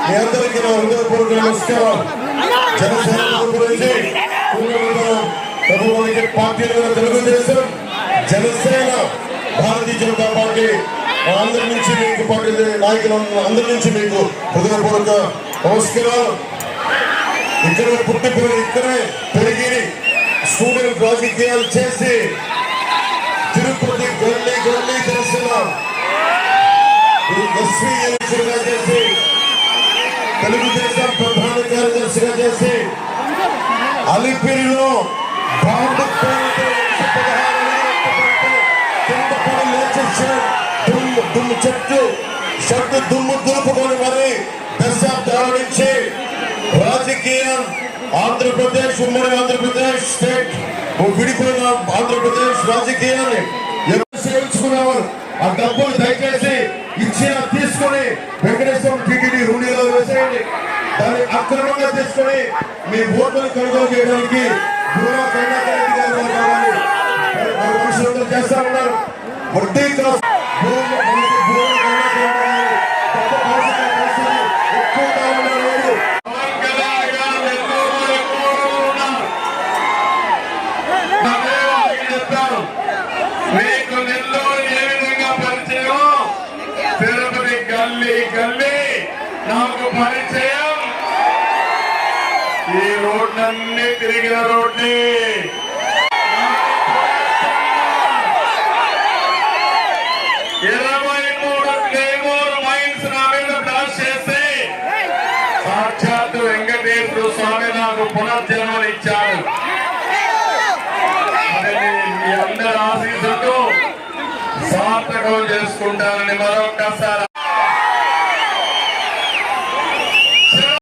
మీ అందరికీ నా హృదయపూర్వక నమస్కారం. జనసేన గురించి ప్రభుత్వానికి పార్టీలు తెలుగుదేశం, జనసేన, భారతీయ జనతా పార్టీ అందరి నుంచి మీకు పార్టీ నాయకులు అందరి నుంచి మీకు హృదయపూర్వక నమస్కారాలు. ఇక్కడే పుట్టిపోయి ఇక్కడే పెరిగి స్టూడెంట్ రాజకీయాలు చేసి తిరుపతి గల్లీ గల్లీ తెలిసిన ఎస్పీ ఎలక్షన్గా చేసి తెలుగుదేశం ప్రధాన కార్యదర్శిగా చేసి అలిపిరిలో బాంబు దుమ్ము చెట్టు షర్టు దుమ్ము దులుపుకొని మరి దశాబ్దాల నుంచి రాజకీయం ఆంధ్రప్రదేశ్ ఉమ్మడి ఆంధ్రప్రదేశ్ స్టేట్ విడిపోయిన ఆంధ్రప్రదేశ్ రాజకీయాన్ని సేవించుకునేవారు. ఆ డబ్బులు దయచేసి ఇచ్చిన తీసుకుని వెంకటేశ్వరం టీటీడీ రూఢీలో వేసేయండి. దాన్ని అక్రమంగా తీసుకుని మీ ఓట్లను కొనుగోలు చేయడానికి మనుషులందరూ చేస్తా ఉన్నారు. వడ్డీ మీకు నెల్లూరు ఏ విధంగా పరిచయం, తిరుపతి గల్లీ గల్లీ నాకు పరిచయం. ఈ రోడ్లన్నీ తిరిగిన రోడ్ని 23 క్లేమోర్ మైన్స్ నా మీద బ్లాస్ట్ చేసి సాక్షాత్ వెంకటేశ్వర స్వామి నాకు పునర్జన్మలు ఇచ్చారు. మీ అందరి ఆశీస్సులతో సార్థకం చేసుకుంటానని మరొకసారి